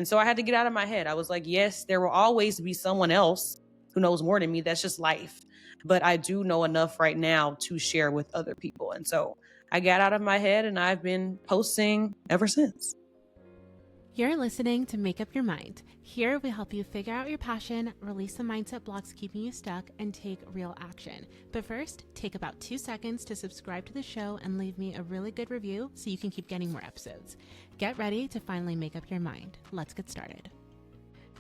And so I had to get out of my head. I was like, yes, there will always be someone else who knows more than me. That's just life. But I do know enough right now to share with other people. And so I got out of my head and I've been posting ever since. You're listening to Make Up Your Mind. Here we help you figure out your passion, release the mindset blocks keeping you stuck, and take real action. But first, take about 2 seconds to subscribe to the show and leave me a really good review so you can keep getting more episodes. Get ready to finally make up your mind. Let's get started.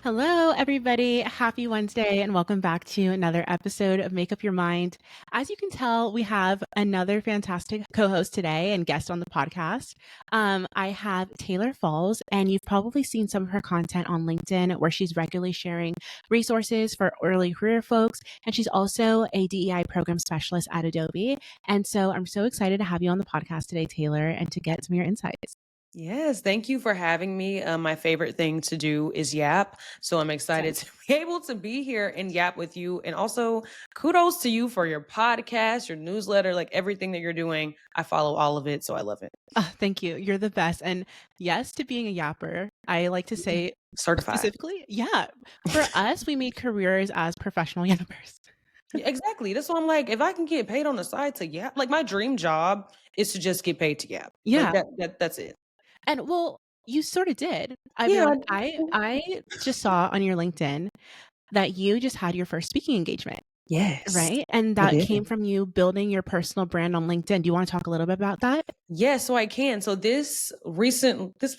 Hello, everybody. Happy Wednesday and welcome back to another episode of Make Up Your Mind. As you can tell, we have another fantastic co-host today and guest on the podcast. I have Taylor Falls, and you've probably seen some of her content on LinkedIn where she's regularly sharing resources for early career folks. And she's also a DEI program specialist at Adobe. And so I'm so excited to have you on the podcast today, Taylor, and to get some of your insights. Yes, thank you for having me. My favorite thing to do is yap. So I'm excited to be able to be here and yap with you. And also, kudos to you for your podcast, your newsletter, like everything that you're doing. I follow all of it, so I love it. Thank you. You're the best. And yes, to being a yapper, I like to say Certified. specifically, yeah, for us, we made careers as professional yappers. Yeah, exactly. That's why I'm like, if I can get paid on the side to yap, like my dream job is to just get paid to yap. Yeah. Like that's it. And well, you sort of did. I Yeah. mean, I just saw on your LinkedIn that you just had your first speaking engagement, Yes. right? And I that did. came from you building your personal brand on LinkedIn. Do you want to talk a little bit about that? Yes, so I can. So this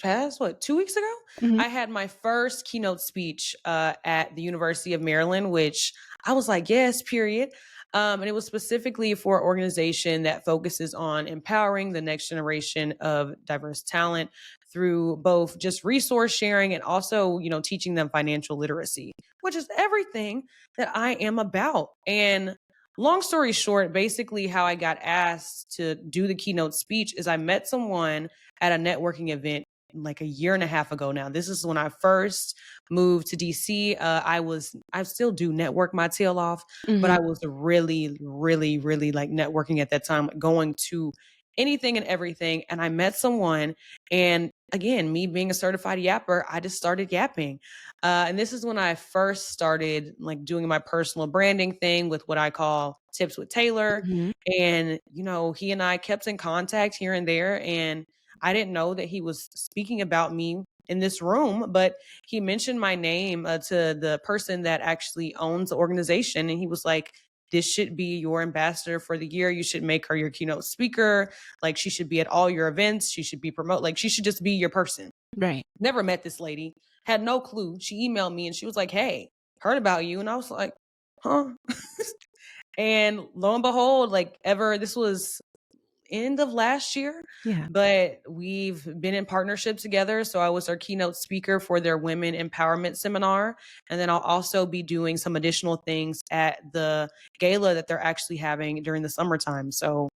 past, 2 weeks ago, Mhm. I had my first keynote speech at the University of Maryland, which I was like, yes, period. And it was specifically for an organization that focuses on empowering the next generation of diverse talent through both just resource sharing and also, teaching them financial literacy, which is everything that I am about. And long story short, basically how I got asked to do the keynote speech is I met someone at a networking event like a year and a half ago now. This is when I first moved to DC. I still do network my tail off, but Mhm. I was really, really, really like networking at that time, going to anything and everything. And I met someone, and again, me being a certified yapper, I just started yapping. And this is when I first started like doing my personal branding thing with what I call tips with Taylor. Mhm. And, he and I kept in contact here and there. And I didn't know that he was speaking about me in this room, but he mentioned my name to the person that actually owns the organization. And he was like, this should be your ambassador for the year. You should make her your keynote speaker. Like she should be at all your events. She should be like she should just be your person. Right. Never met this lady, had no clue. She emailed me and she was like, hey, heard about you. And I was like, huh? And lo and behold, this was end of last year, Yeah. but we've been in partnership together. So I was our keynote speaker for their women empowerment seminar. And then I'll also be doing some additional things at the gala that they're actually having during the summertime. So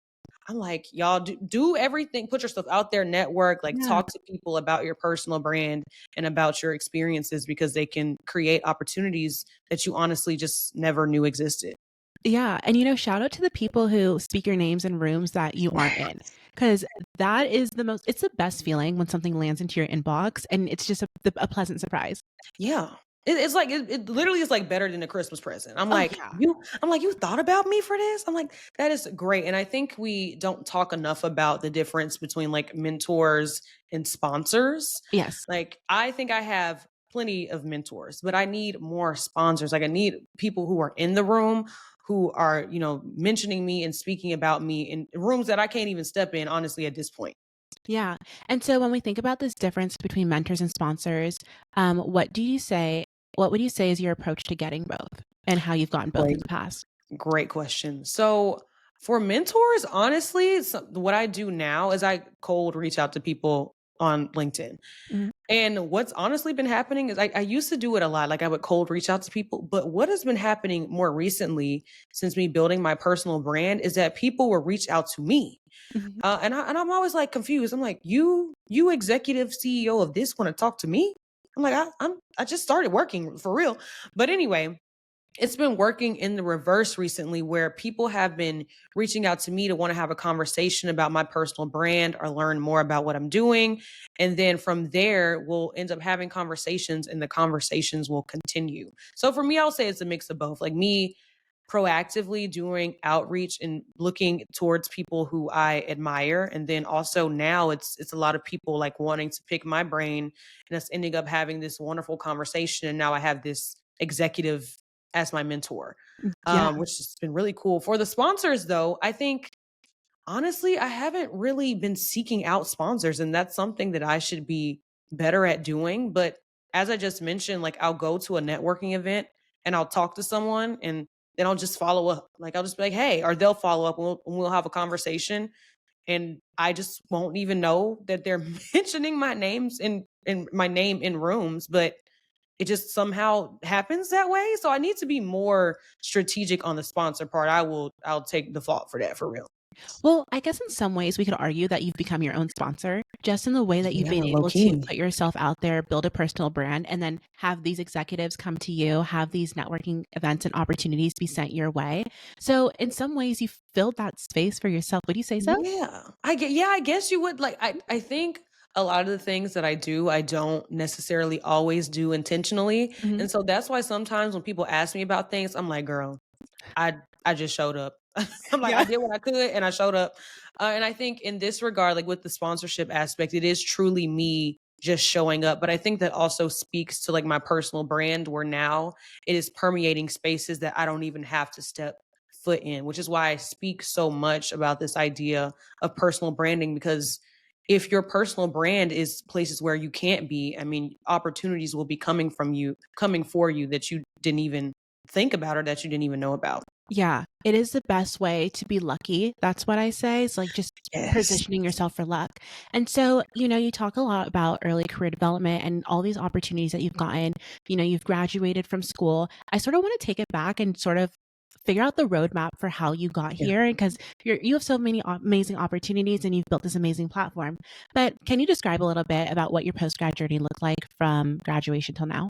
I'm like, y'all do everything, put yourself out there, network, like Yeah. talk to people about your personal brand and about your experiences because they can create opportunities that you honestly just never knew existed. Yeah. And, shout out to the people who speak your names in rooms that you aren't in, because that is it's the best feeling when something lands into your inbox and it's just a pleasant surprise. Yeah. It's like it literally is like better than a Christmas present. I'm Oh, like, yeah. you thought about me for this? I'm like, that is great. And I think we don't talk enough about the difference between like mentors and sponsors. Yes. Like, I think I have plenty of mentors, but I need more sponsors. Like, I need people who are in the room who are, mentioning me and speaking about me in rooms that I can't even step in, honestly, at this point. Yeah. And so when we think about this difference between mentors and sponsors, what would you say is your approach to getting both and how you've gotten both in the past? Great question. So for mentors, honestly, what I do now is I cold reach out to people on LinkedIn. Mhm. And what's honestly been happening is I used to do it a lot. Like I would cold reach out to people. But what has been happening more recently since me building my personal brand is that people will reach out to me. Mhm. And I'm always like confused. I'm like, you executive CEO of this want to talk to me? I'm like, I just started working for real. But anyway, it's been working in the reverse recently where people have been reaching out to me to want to have a conversation about my personal brand or learn more about what I'm doing. And then from there, we'll end up having conversations and the conversations will continue. So for me, I'll say it's a mix of both. Like me proactively doing outreach and looking towards people who I admire. And then also now it's a lot of people like wanting to pick my brain and us ending up having this wonderful conversation. And now I have this executive as my mentor, Yeah. which has been really cool. For the sponsors, though, I think honestly, I haven't really been seeking out sponsors, and that's something that I should be better at doing. But as I just mentioned, like I'll go to a networking event and I'll talk to someone and then I'll just follow up. Like I'll just be like, hey, or they'll follow up and we'll have a conversation. And I just won't even know that they're mentioning my names in my name in rooms, but it just somehow happens that way. So I need to be more strategic on the sponsor part. I'll take the fault for that for real. Well, I guess in some ways we could argue that you've become your own sponsor just in the way that you've Yeah, been low able to key. put yourself out there, build a personal brand, and then have these executives come to you, have these networking events and opportunities be sent your way. So, in some ways, you filled that space for yourself. Would you say so? Yeah. I guess you would like I think a lot of the things that I do, I don't necessarily always do intentionally. Mhm. And so that's why sometimes when people ask me about things, I'm like, girl, I just showed up. I'm like, I Yeah. did what I could and I showed up. And I think in this regard, like with the sponsorship aspect, it is truly me just showing up. But I think that also speaks to like my personal brand where now it is permeating spaces that I don't even have to step foot in, which is why I speak so much about this idea of personal branding because if your personal brand is places where you can't be, I mean, opportunities will be coming for you that you didn't even think about or that you didn't even know about. Yeah, it is the best way to be lucky. That's what I say. It's like just Yes. positioning yourself for luck. And so, you talk a lot about early career development and all these opportunities that you've gotten. You've graduated from school. I sort of want to take it back and sort of figure out the roadmap for how you got Yeah. here because you have so many amazing opportunities and you've built this amazing platform. But can you describe a little bit about what your post grad journey looked like from graduation till now?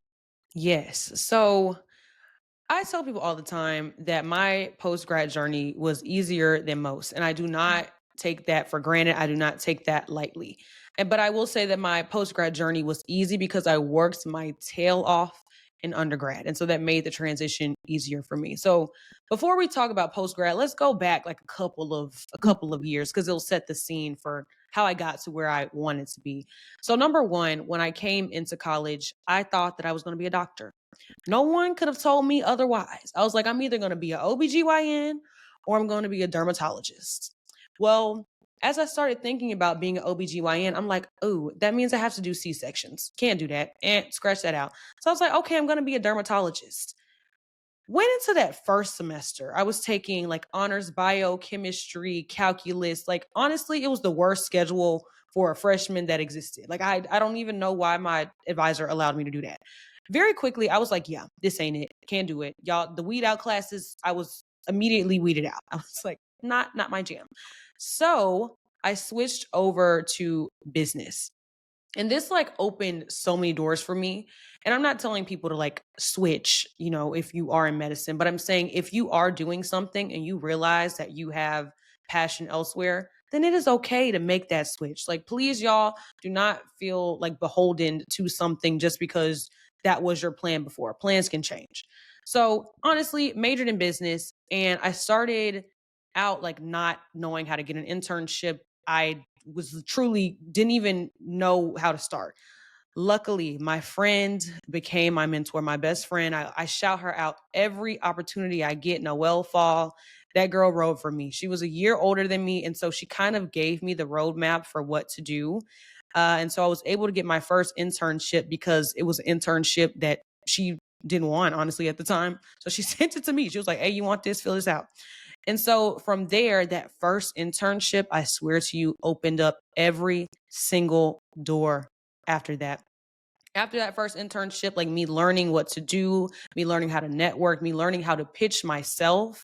Yes. So I tell people all the time that my post grad journey was easier than most, and I do not take that for granted. I do not take that lightly. But I will say that my post grad journey was easy because I worked my tail off in undergrad, and so that made the transition easier for me. So before we talk about post grad, let's go back like a couple of years because it'll set the scene for how I got to where I wanted to be. So number one, when I came into college, I thought that I was going to be a doctor. No one could have told me otherwise. I was like, I'm either going to be an OBGYN or I'm going to be a dermatologist. Well, as I started thinking about being an OBGYN, I'm like, oh, that means I have to do C sections. Can't do that. And scratch that out. So I was like, okay, I'm going to be a dermatologist. Went into that first semester. I was taking like honors biochemistry, calculus. Like honestly, it was the worst schedule for a freshman that existed. Like I don't even know why my advisor allowed me to do that. Very quickly, I was like, yeah, this ain't it. Can't do it. Y'all, the weed out classes, I was immediately weeded out. I was like, not my jam. So I switched over to business. And this like opened so many doors for me. And I'm not telling people to like switch, if you are in medicine, but I'm saying if you are doing something and you realize that you have passion elsewhere, then it is okay to make that switch. Like, please, y'all, do not feel like beholden to something just because that was your plan before. Plans can change. So, honestly, majored in business and I started out like not knowing how to get an internship. I was truly didn't even know how to start. Luckily, my friend became my mentor, my best friend. I shout her out every opportunity I get. Noelle Fall, that girl rode for me. She was a year older than me. And so she kind of gave me the roadmap for what to do. And so I was able to get my first internship because it was an internship that she didn't want, honestly, at the time. So she sent it to me. She was like, hey, you want this? Fill this out. And so from there, that first internship, I swear to you, opened up every single door after that. After that first internship, like me learning what to do, me learning how to network, me learning how to pitch myself,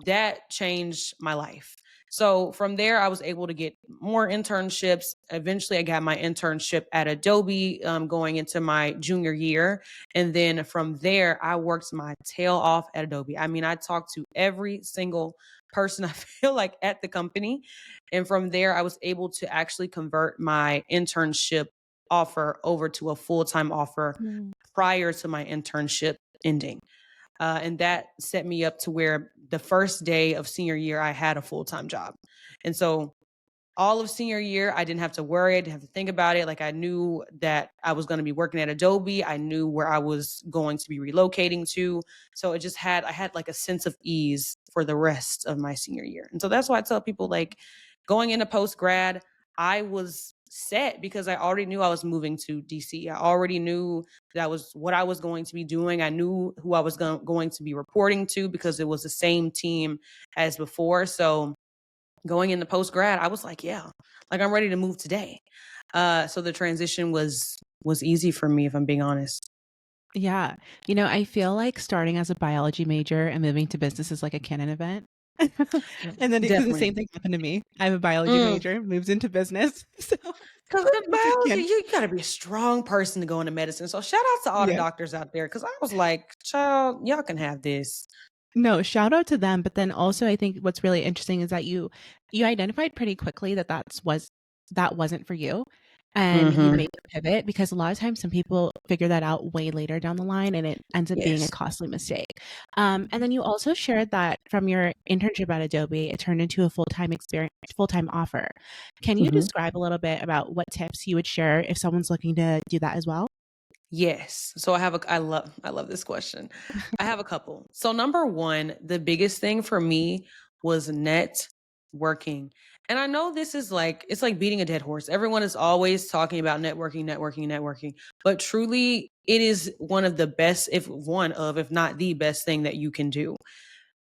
that changed my life. So from there, I was able to get more internships. Eventually, I got my internship at Adobe going into my junior year. And then from there, I worked my tail off at Adobe. I mean, I talked to every single person I feel like at the company. And from there, I was able to actually convert my internship offer over to a full time offer Mm. prior to my internship ending. And that set me up to where the first day of senior year, I had a full time job. And so all of senior year, I didn't have to worry. I didn't have to think about it. Like I knew that I was going to be working at Adobe. I knew where I was going to be relocating to. So I had like a sense of ease for the rest of my senior year. And so that's why I tell people like going into post grad, I was set because I already knew I was moving to DC. I already knew that was what I was going to be doing. I knew who I was going to be reporting to because it was the same team as before. So going into post grad, I was like, yeah, like I'm ready to move today. So the transition was easy for me, if I'm being honest. Yeah. I feel like starting as a biology major and moving to business is like a canon event. And then because the Definitely. same thing happened to me. I'm a biology Mm. major, moved into business. So Cause it's a biology, canon. you gotta be a strong person to go into medicine. So shout out to all the Yeah. doctors out there. Cause I was like, child, y'all can have this. No, shout out to them. But then also, I think what's really interesting is that you identified pretty quickly that that wasn't for you, and you Hmm. made the pivot because a lot of times some people figure that out way later down the line, and it ends up being a Yes. costly mistake. And then you also shared that from your internship at Adobe, it turned into a full time offer. Can you Hmm. describe a little bit about what tips you would share if someone's looking to do that as well? Yes. So I love this question. I have a couple. So number one, the biggest thing for me was networking. And I know this is like it's like beating a dead horse. Everyone is always talking about networking, networking, networking. But truly it is one of the best, if not the best thing that you can do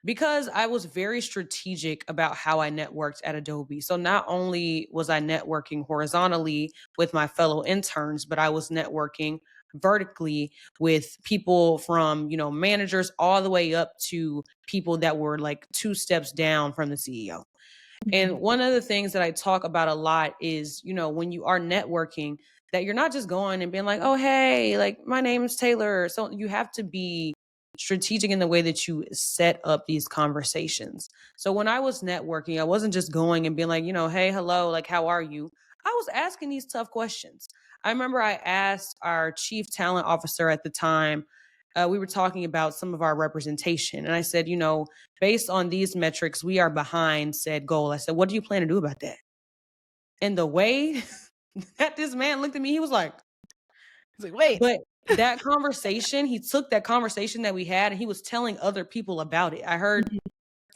because I was very strategic about how I networked at Adobe. So not only was I networking horizontally with my fellow interns, but I was networking vertically with people from, managers all the way up to people that were like two steps down from the CEO. And Mhm. one of the things that I talk about a lot is, when you are networking, that you're not just going and being like, oh, hey, like my name is Taylor. So you have to be strategic in the way that you set up these conversations. So when I was networking, I wasn't just going and being like, hey, hello, like, how are you? I was asking these tough questions. I remember I asked our chief talent officer at the time, we were talking about some of our representation. And I said, based on these metrics, we are behind said goal. I said, what do you plan to do about that? And the way that this man looked at me, he was like, It's like, wait. but that conversation, he took that conversation that we had and he was telling other people about it. I heard Mhm.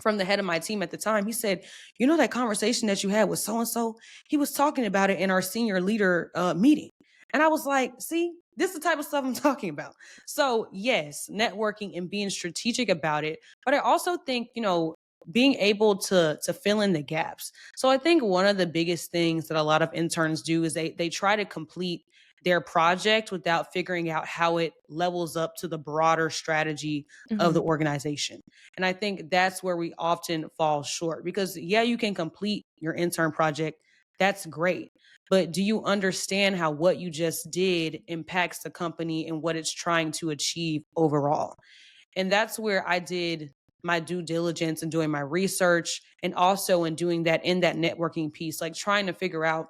from the head of my team at the time, he said, that conversation that you had with so and so, he was talking about it in our senior leader meeting. And I was like, see, this is the type of stuff I'm talking about. So, yes, networking and being strategic about it. But I also think, being able to fill in the gaps. So I think one of the biggest things that a lot of interns do is they try to complete their project without figuring out how it levels up to the broader strategy of the Mhm. organization. And I think that's where we often fall short because, yeah, you can complete your intern project. That's great. But do you understand how what you just did impacts the company and what it's trying to achieve overall? And that's where I did my due diligence and doing my research and also in doing that in that networking piece, like trying to figure out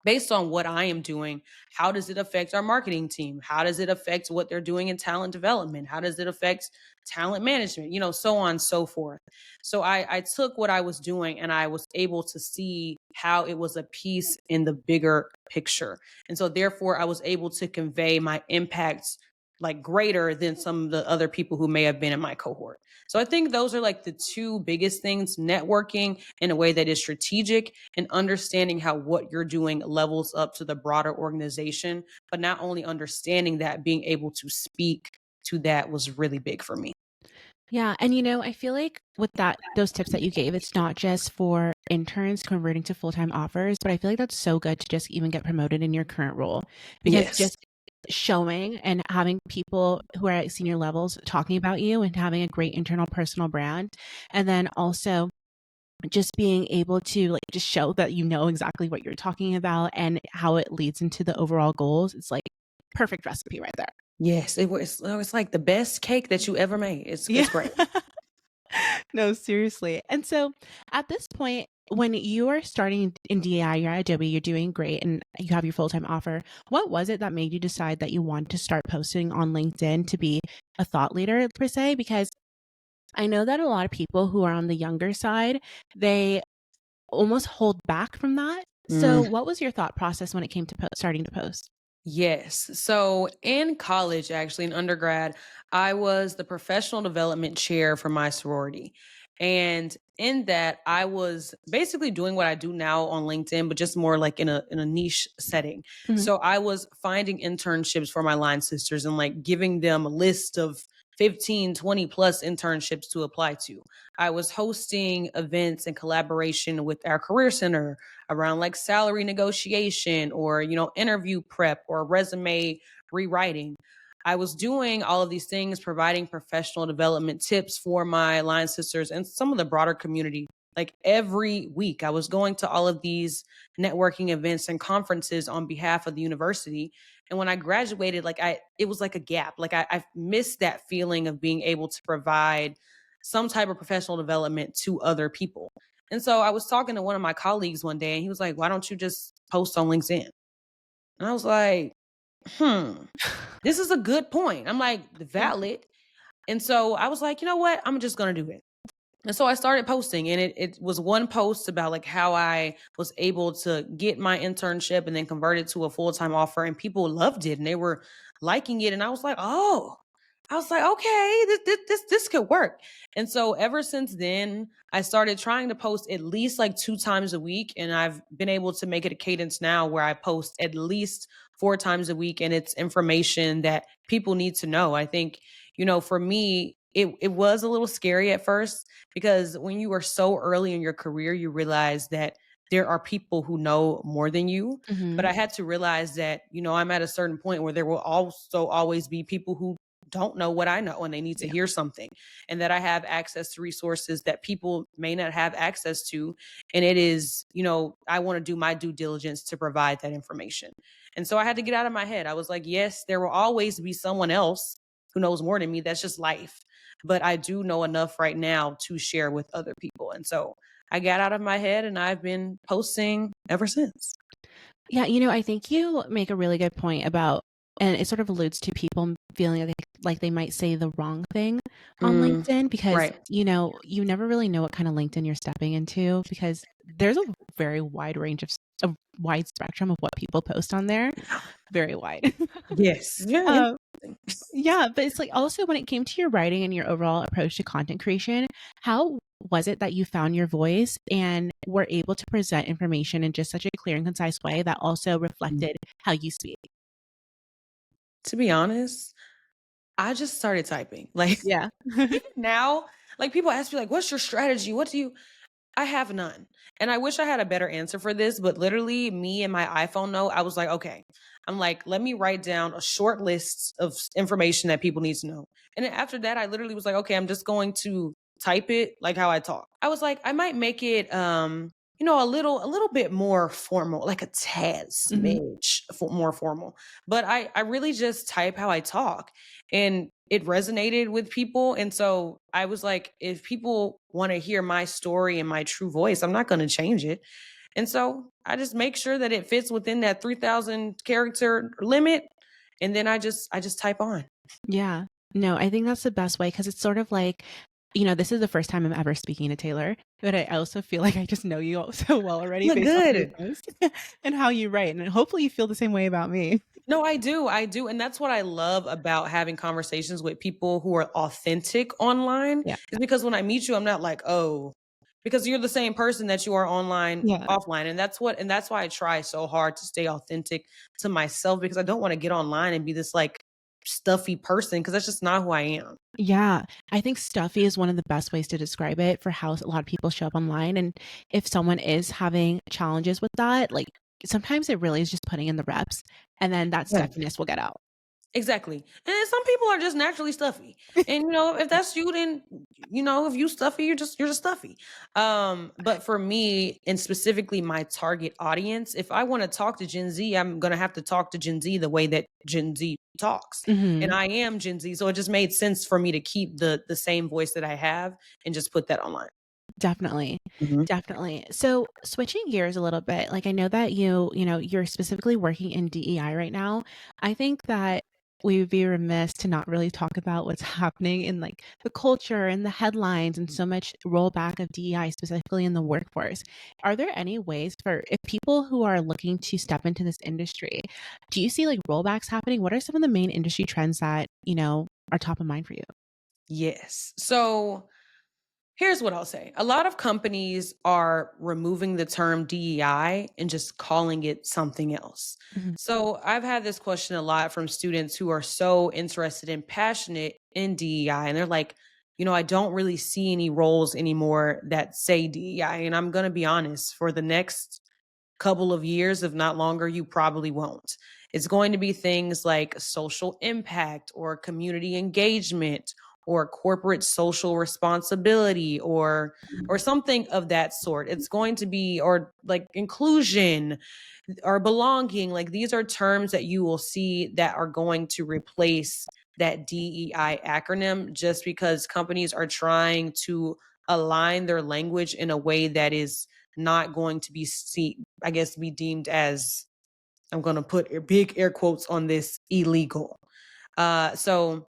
based on what I am doing, how does it affect our marketing team? How does it affect what they're doing in talent development? How does it affect talent management? So on and so forth. So I took what I was doing and I was able to see how it was a piece in the bigger picture. And so therefore I was able to convey my impacts like greater than some of the other people who may have been in my cohort. So I think those are like the two biggest things, networking in a way that is strategic and understanding how what you're doing levels up to the broader organization, but not only understanding that, being able to speak to that was really big for me. Yeah, and I feel like with those tips that you gave, it's not just for interns converting to full-time offers, but I feel like that's so good to just even get promoted in your current role because Yes. just showing and having people who are at senior levels talking about you and having a great internal personal brand, and then also just being able to like just show that you know exactly what you're talking about and how it leads into the overall goals. It's like perfect recipe right there. Yes, it's like the best cake that you ever made. Yeah. It's great. No, seriously. And so at this point, when you are starting in DI, you're at Adobe, you're doing great, and you have your full time offer. What was it that made you decide that you wanted to start posting on LinkedIn to be a thought leader, per se? Because I know that a lot of people who are on the younger side, they almost hold back from that. So, Mm. what was your thought process when it came to starting to post? Yes. So in college, actually, in undergrad, I was the professional development chair for my sorority. And in that, I was basically doing what I do now on LinkedIn, but just more like in a niche setting. Mhm. So I was finding internships for my line sisters and like giving them a list of 15, 20 plus internships to apply to. I was hosting events in collaboration with our career center around like salary negotiation or, interview prep or resume rewriting. I was doing all of these things, providing professional development tips for my line sisters and some of the broader community. Like every week, I was going to all of these networking events and conferences on behalf of the university. And when I graduated, it was like a gap. I missed that feeling of being able to provide some type of professional development to other people. And so I was talking to one of my colleagues one day and he was like, why don't you just post on LinkedIn? And I was like, hmm, this is a good point. I'm like, Yeah. valid. And so I was like, you know what? I'm just going to do it. And so I started posting, and it was one post about like how I was able to get my internship and then convert it to a full-time offer, and people loved it and they were liking it. And I was like, oh, I was like, okay, this could work. And so ever since then, I started trying to post at least like 2 times a week. And I've been able to make it a cadence now where I post at least 4 times a week. And it's information that people need to know. I think, for me, it was a little scary at first because when you are so early in your career, you realize that there are people who know more than you. But Hmm. I had to realize that, I'm at a certain point where there will also always be people who don't know what I know and they need to Yeah. hear something, and that I have access to resources that people may not have access to. And it is, I want to do my due diligence to provide that information. And so I had to get out of my head. I was like, yes, there will always be someone else who knows more than me. That's just life. But I do know enough right now to share with other people. And so I got out of my head and I've been posting ever since. Yeah, I think you make a really good point about, and it sort of alludes to people feeling like they might say the wrong thing on Mm, LinkedIn because, right. you never really know what kind of LinkedIn you're stepping into because there's a very wide range of a wide spectrum of what people post on there, Yeah. very wide. Yes. Yeah. um, yeah, but it's like also when it came to your writing and your overall approach to content creation, how was it that you found your voice and were able to present information in just such a clear and concise way that also reflected how you speak? To be honest, I just started typing. Like Yeah. even now, like people ask me like, what's your strategy? What do you I have none. And I wish I had a better answer for this, but literally me and my iPhone note, I was like, okay. I'm like, let me write down a short list of information that people need to know. And then after that, I literally was like, okay, I'm just going to type it like how I talk. I was like, I might make it a little bit more formal, like a tad Mhm. smidge more formal. But I really just type how I talk. And it resonated with people. And so I was like, if people want to hear my story and my true voice, I'm not going to change it. And so I just make sure that it fits within that 3,000 character limit. And then I just type on. Yeah. No, I think that's the best way because it's sort of like, this is the first time I'm ever speaking to Taylor, but I also feel like I just know you all so well already Look based off of your good. post and how you write. And hopefully you feel the same way about me. No, I do. I do. And that's what I love about having conversations with people who are authentic online Yeah. is because when I meet you, I'm not like, oh, because you're the same person that you are online, Yeah. offline. And that's why I try so hard to stay authentic to myself because I don't want to get online and be this like stuffy person because that's just not who I am. Yeah, I think stuffy is one of the best ways to describe it for how a lot of people show up online. And if someone is having challenges with that, like sometimes it really is just putting in the reps and then that Yeah. stuffiness will get out. Exactly. And then some people are just naturally stuffy. And if that's you, then if you stuffy, you're just stuffy. But for me, and specifically my target audience, if I want to talk to Gen Z, I'm gonna have to talk to Gen Z the way that Gen Z talks. And Hmm. I am Gen Z. So it just made sense for me to keep the same voice that I have and just put that online. Definitely. Mhm. Definitely. So switching gears a little bit, like I know that you're specifically working in DEI right now. I think that we would be remiss to not really talk about what's happening in like the culture and the headlines and so much rollback of DEI specifically in the workforce. Are there any ways for if people who are looking to step into this industry, do you see like rollbacks happening? What are some of the main industry trends that, are top of mind for you? Yes. So here's what I'll say. A lot of companies are removing the term DEI and just calling it something else. Mhm. So I've had this question a lot from students who are so interested and passionate in DEI. And they're like, I don't really see any roles anymore that say DEI. And I'm going to be honest, for the next couple of years, if not longer, you probably won't. It's going to be things like social impact or community engagement or corporate social responsibility or something of that sort. It's going to be or like inclusion or belonging. Like these are terms that you will see that are going to replace that DEI acronym just because companies are trying to align their language in a way that is not going to be I guess be deemed as I'm going to put big air quotes on this illegal. So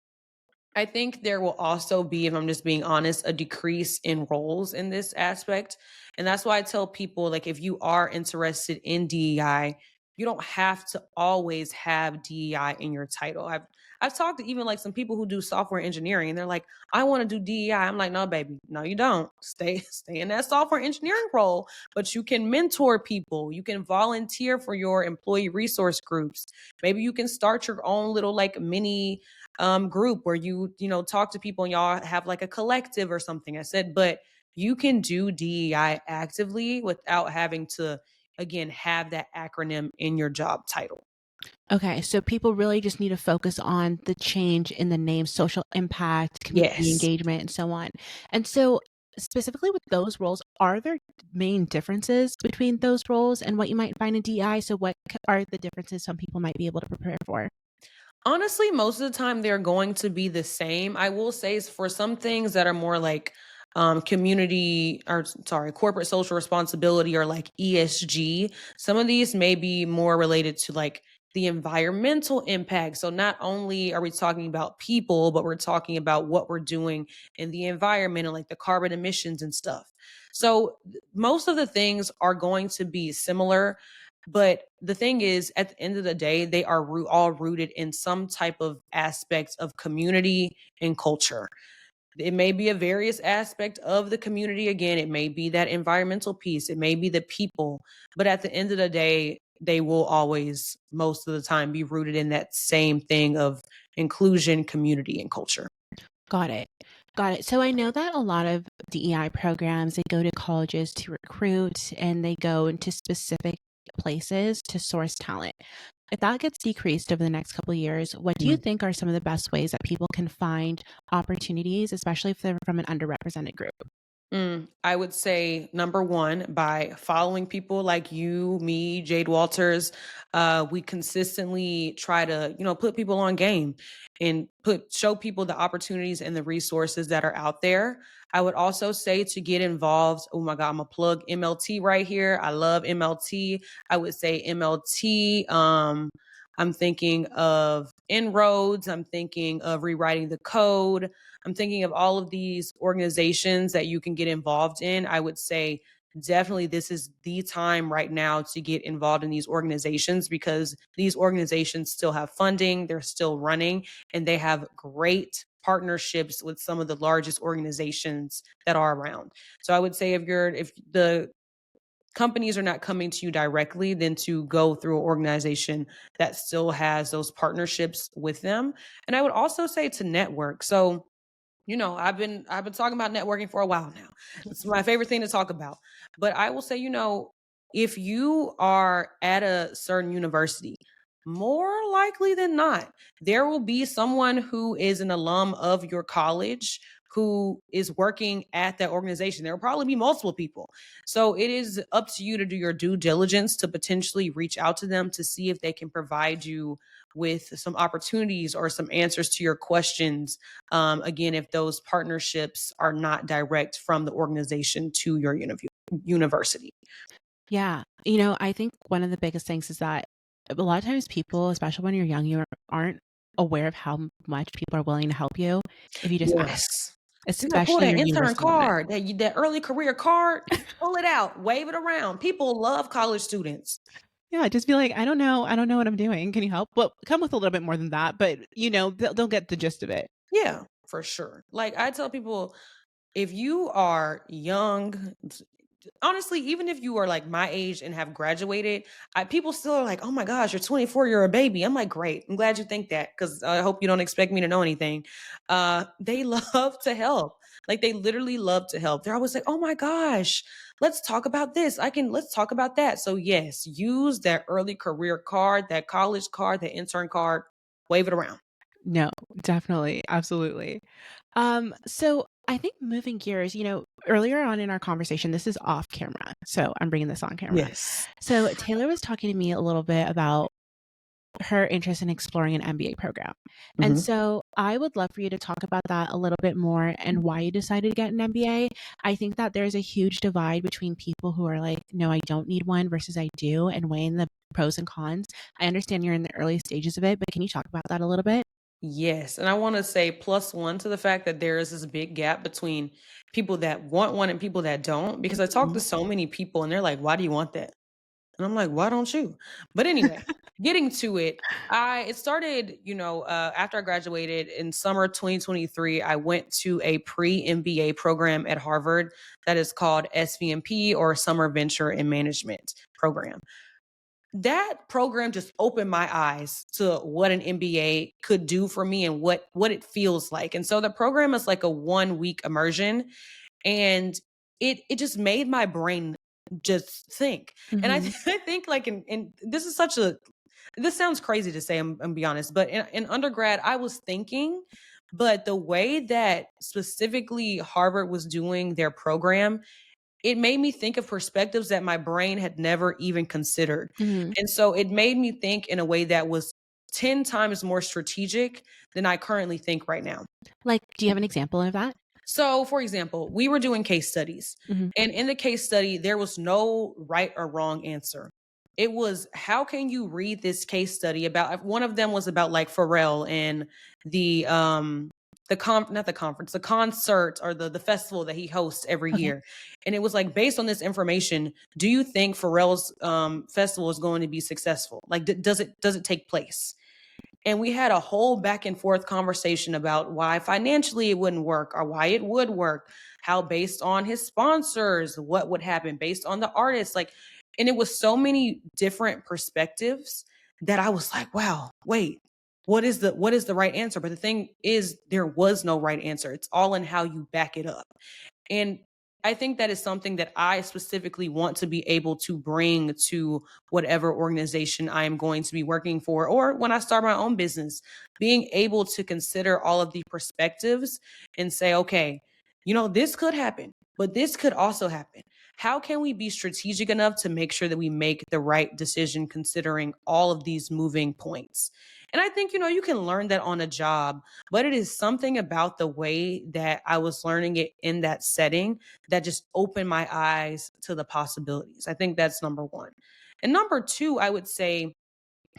I think there will also be, if I'm just being honest, a decrease in roles in this aspect. And that's why I tell people like if you are interested in DEI, you don't have to always have DEI in your title. I've talked to even like some people who do software engineering and they're like, I want to do DEI. I'm like, no, baby, no, you don't. Stay in that software engineering role, but you can mentor people. You can volunteer for your employee resource groups. Maybe you can start your own little like mini group where you talk to people and y'all have like a collective or something. I said, but you can do DEI actively without having to again have that acronym in your job title. Okay, so people really just need to focus on the change in the name, social impact, community Yes. engagement, and so on. And so, specifically with those roles, are there main differences between those roles and what you might find in DI? So, what are the differences some people might be able to prepare for? Honestly, most of the time they're going to be the same. I will say for some things that are more like community or sorry, corporate social responsibility or like ESG, some of these may be more related to like the environmental impact. So not only are we talking about people, but we're talking about what we're doing in the environment and like the carbon emissions and stuff. So most of the things are going to be similar, but the thing is, at the end of the day, they are all rooted in some type of aspect of community and culture. It may be a various aspect of the community. Again, it may be that environmental piece, it may be the people, but at the end of the day, they will always, most of the time, be rooted in that same thing of inclusion, community, and culture. Got it. Got it. So I know that a lot of DEI programs, they go to colleges to recruit and they go into specific places to source talent. If that gets decreased over the next couple of years, what do you think are some of the best ways that people can find opportunities, especially if they're from an underrepresented group? I would say number one, by following people like you, me, Jade Walters, we consistently try to, put people on game and show people the opportunities and the resources that are out there. I would also say to get involved. Oh my God, I'm gonna plug MLT right here. I love MLT. I would say MLT. I'm thinking of inroads. I'm thinking of rewriting the code. I'm thinking of all of these organizations that you can get involved in. I would say definitely this is the time right now to get involved in these organizations because these organizations still have funding, they're still running, and they have great partnerships with some of the largest organizations that are around. So I would say if the companies are not coming to you directly, then to go through an organization that still has those partnerships with them. And I would also say to network. So I've been talking about networking for a while now. It's my favorite thing to talk about. But I will say, if you are at a certain university, more likely than not, there will be someone who is an alum of your college who is working at that organization. There will probably be multiple people. So it is up to you to do your due diligence to potentially reach out to them to see if they can provide you with some opportunities or some answers to your questions. Again, if those partnerships are not direct from the organization to your university. Yeah. I think one of the biggest things is that a lot of times people, especially when you're young, you aren't aware of how much people are willing to help you if you just ask, Yes. You gotta pull especially in that your intern university moment. card, that early career card, pull it out, wave it around. People love college students. Yeah, just be like, I don't know what I'm doing. Can you help?" Well, come with a little bit more than that, but, they'll get the gist of it. Yeah, for sure. Like I tell people, if you are young, honestly, even if you are like my age and have graduated, people still are like, "Oh my gosh, you're 24, you're a baby." I'm like, "Great, I'm glad you think that because I hope you don't expect me to know anything." They love to help. Like they literally love to help. They're always like, "Oh my gosh, let's talk about this. Let's talk about that." So yes, use that early career card, that college card, that intern card, wave it around. No, definitely, absolutely. So I think moving gears, earlier on in our conversation, this is off camera, so I'm bringing this on camera. Yes. So Taylor was talking to me a little bit about her interest in exploring an MBA program. And Mhm. so I would love for you to talk about that a little bit more and why you decided to get an MBA. I think that there's a huge divide between people who are like, no, I don't need one versus I do, and weighing the pros and cons. I understand you're in the early stages of it, but can you talk about that a little bit? Yes, and I wanna say plus one to the fact that there is this big gap between people that want one and people that don't, because I talk to Mhm. so many people and they're like, "Why do you want that?" And I'm like, "Why don't you?" But anyway, getting to it, it started, after I graduated in summer 2023, I went to a pre-MBA program at Harvard that is called SVMP, or Summer Venture and Management program. That program just opened my eyes to what an MBA could do for me and what it feels like. And so the program is like a 1 week immersion, and it just made my brain just think. And Mhm. I think like in this is such a this sounds crazy to say, I'm be honest, but in undergrad I was thinking, but the way that specifically Harvard was doing their program, it made me think of perspectives that my brain had never even considered. Mhm. And so it made me think in a way that was 10 times more strategic than I currently think right now. Like, do you have an example of that? So, for example, we were doing case studies, Mhm. and in the case study, there was no right or wrong answer. It was, how can you read this case study about, one of them was about like Pharrell and not the conference, the concert, or the festival that he hosts every Okay. year. And it was like, based on this information, do you think Pharrell's festival is going to be successful? Like does it take place? And we had a whole back and forth conversation about why financially it wouldn't work or why it would work, how based on his sponsors, what would happen based on the artist. Like, and it was so many different perspectives that I was like, wow, wait, what is the right answer? But the thing is, there was no right answer. It's all in how you back it up. And I think that is something that I specifically want to be able to bring to whatever organization I am going to be working for, or when I start my own business, being able to consider all of the perspectives and say, okay, this could happen, but this could also happen. How can we be strategic enough to make sure that we make the right decision considering all of these moving points? And I think, you can learn that on a job, but it is something about the way that I was learning it in that setting that just opened my eyes to the possibilities. I think that's number one. And number two, I would say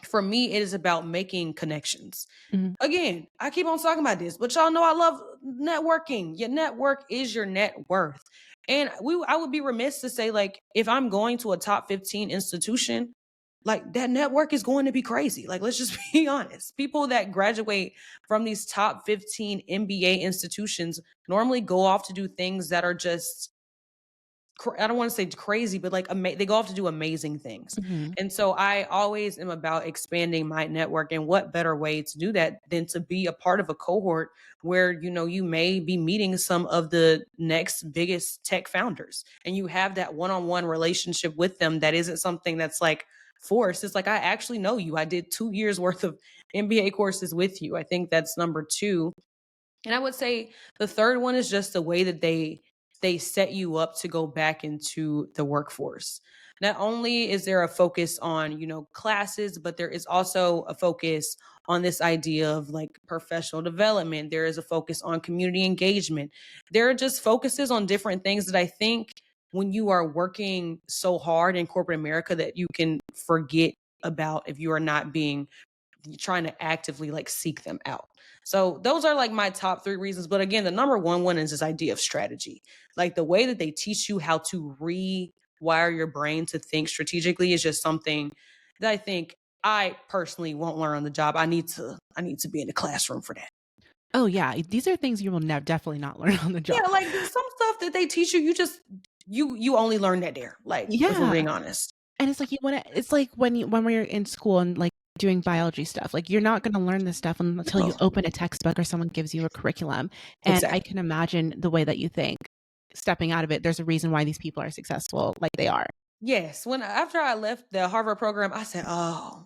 for me, it is about making connections. Mhm. Again, I keep on talking about this, but y'all know I love networking. Your network is your net worth. And I would be remiss to say, like, if I'm going to a top 15 institution, like that network is going to be crazy. Like, let's just be honest. People that graduate from these top 15 MBA institutions normally go off to do things that are just I don't want to say crazy, but like they go off to do amazing things. Mhm. And so I always am about expanding my network. And what better way to do that than to be a part of a cohort where, you may be meeting some of the next biggest tech founders and you have that one on one relationship with them that isn't something that's like force. It's like, I actually know you. I did 2 years worth of MBA courses with you. I think that's number two. And I would say the third one is just the way that they set you up to go back into the workforce. Not only is there a focus on, classes, but there is also a focus on this idea of like professional development. There is a focus on community engagement. There are just focuses on different things that I think when you are working so hard in corporate America that you can forget about if you are not being trying to actively like seek them out. So those are like my top three reasons. But again, the number one is this idea of strategy. Like the way that they teach you how to rewire your brain to think strategically is just something that I think I personally won't learn on the job. I need to be in the classroom for that. Oh yeah, these are things you will definitely not learn on the job. Yeah, like there's some stuff that they teach you, you just you only learn that there. Like if we're Yeah. being honest. And it's like it's like when we're in school and like doing biology stuff, like you're not going to learn this stuff until you Oh, open a textbook or someone gives you a curriculum. And I exactly. can imagine the way that you think stepping out of it. There's a reason why these people are successful like they are. Yes. When after I left the Harvard program, I said, "Oh,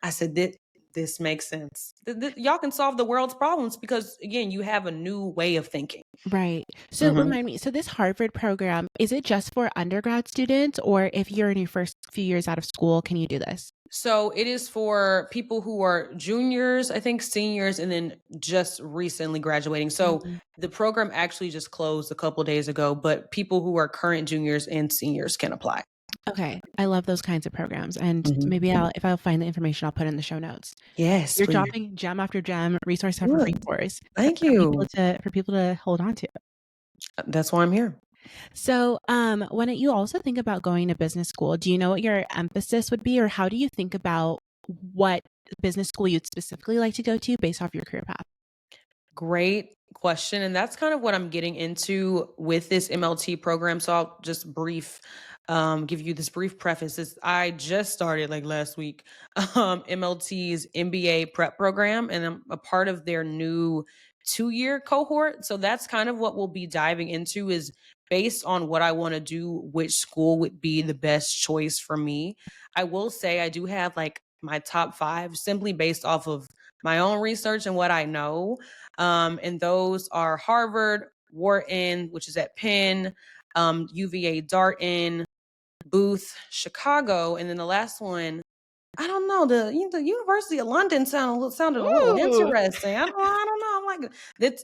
I said this makes sense. Y'all can solve the world's problems because again, you have a new way of thinking." Right. So Mhm. remind me, so this Harvard program, is it just for undergrad students, or if you're in your first few years out of school, can you do this? So it is for people who are juniors, I think seniors, and then just recently graduating. So Mhm. the program actually just closed a couple days ago, but people who are current juniors and seniors can apply. Okay. I love those kinds of programs. And Mhm. maybe if I'll find the information, I'll put it in the show notes. Yes, You're please. dropping gem after gem, resource after Good. resource Thank for people you. to hold on to. That's why I'm here. So, when you also think about going to business school, do you know what your emphasis would be, or how do you think about what business school you'd specifically like to go to based off your career path? Great question. And that's kind of what I'm getting into with this MLT program. So I'll just give you this brief preface. I just started like last week, MLT's MBA prep program, and I'm a part of their new 2 year cohort. So that's kind of what we'll be diving into is based on what I want to do, which school would be the best choice for me. I will say I do have like my top five simply based off of my own research and what I know, and those are Harvard, Wharton, which is at Penn, UVA, Darton, Booth, Chicago, and then the last one, I don't know. The University of London sounded a little Ooh. interesting. I don't know. I'm like,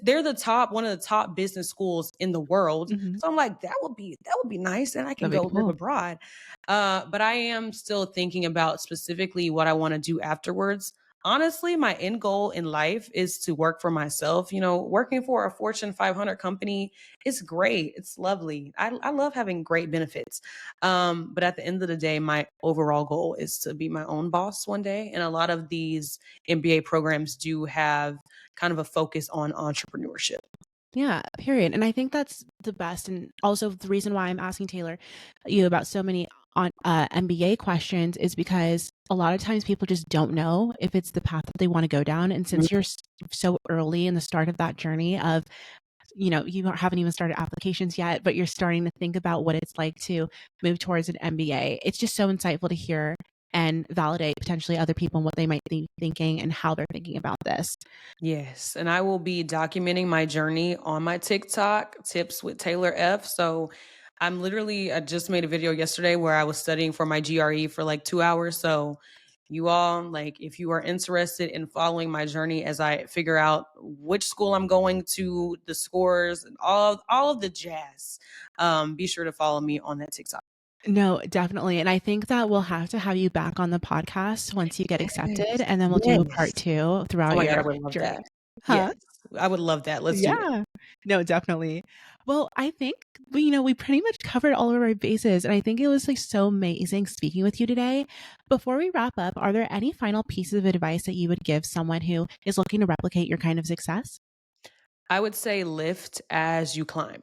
they're the top one of the top business schools in the world. Mhm. So I'm like, that would be nice, and I can That'd be go live cool. abroad. But I am still thinking about specifically what I want to do afterwards. Honestly, my end goal in life is to work for myself. Working for a Fortune 500 company is great. It's lovely. I love having great benefits. But at the end of the day, my overall goal is to be my own boss one day. And a lot of these MBA programs do have kind of a focus on entrepreneurship. Yeah, period. And I think that's the best. And also the reason why I'm asking Taylor you about so many on MBA questions is because a lot of times people just don't know if it's the path that they want to go down. And Mhm. since you're so early in the start of that journey of, you haven't even started applications yet, but you're starting to think about what it's like to move towards an MBA. It's just so insightful to hear and validate potentially other people and what they might be thinking and how they're thinking about this. Yes, and I will be documenting my journey on my TikTok, Tips with Taylor F. So I just made a video yesterday where I was studying for my GRE for like 2 hours. So you all, like, if you are interested in following my journey as I figure out which school I'm going to, the scores, and all of the jazz, be sure to follow me on that TikTok. No, definitely. And I think that we'll have to have you back on the podcast once you get accepted, Yes. and then we'll do a part Yes. 2 Oh throughout my God, I your would love journey. that. Huh? Yes, I would love that. Let's do that. Yeah. No, definitely. Well, I think we pretty much covered all of our bases, and I think it was like so amazing speaking with you today. Before we wrap up, are there any final pieces of advice that you would give someone who is looking to replicate your kind of success? I would say lift as you climb.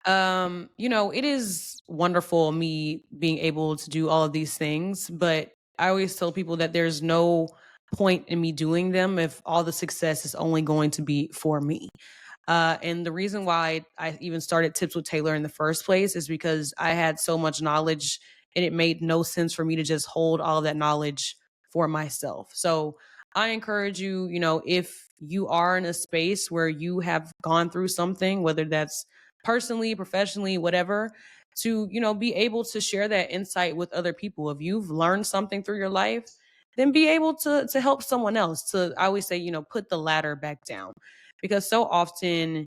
It is wonderful me being able to do all of these things, but I always tell people that there's no point in me doing them if all the success is only going to be for me. And the reason why I even started Tips with Taylor in the first place is because I had so much knowledge and it made no sense for me to just hold all of that knowledge for myself. So I encourage you, if you are in a space where you have gone through something, whether that's personally, professionally, whatever, to, be able to share that insight with other people. If you've learned something through your life, then be able to help someone else. I always say, put the ladder back down, because so often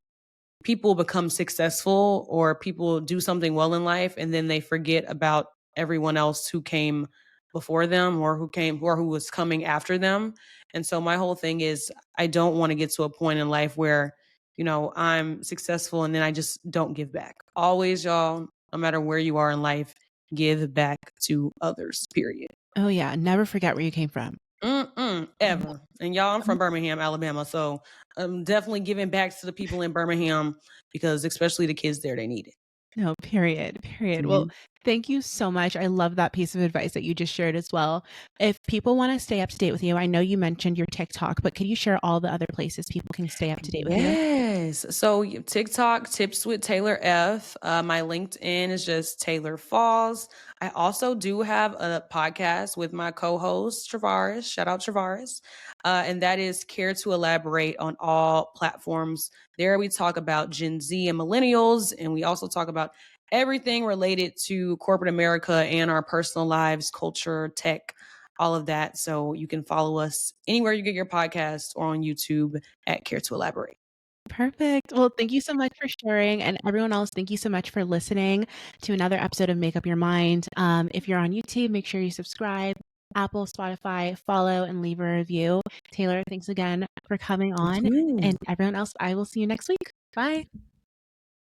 people become successful or people do something well in life and then they forget about everyone else who came before them or who was coming after them. And so my whole thing is, I don't want to get to a point in life where, I'm successful and then I just don't give back. Always, y'all, no matter where you are in life, give back to others, period. Oh, yeah. Never forget where you came from. Ever. And y'all, I'm from Birmingham, Alabama. So I'm definitely giving back to the people in Birmingham, because especially the kids there, they need it. No, period. Period. Well, Mhm. thank you so much. I love that piece of advice that you just shared as well. If people want to stay up to date with you, I know you mentioned your TikTok, but could you share all the other places people can stay up to date with you? Yes. So TikTok, Tips with Taylor F. My LinkedIn is just Taylor Falls. I also do have a podcast with my co-host Travaris. Shout out Travaris. And that is Care to Elaborate on all platforms. There we talk about Gen Z and millennials, and we also talk about everything related to corporate America and our personal lives, culture, tech, all of that. So you can follow us anywhere you get your podcast or on YouTube at Care to Elaborate. Perfect. Well, thank you so much for sharing. And everyone else, thank you so much for listening to another episode of Make Up Your Mind. If you're on YouTube, make sure you subscribe, Apple, Spotify, follow, and leave a review. Taylor, thanks again for coming Thank on. you. And everyone else, I will see you next week. Bye.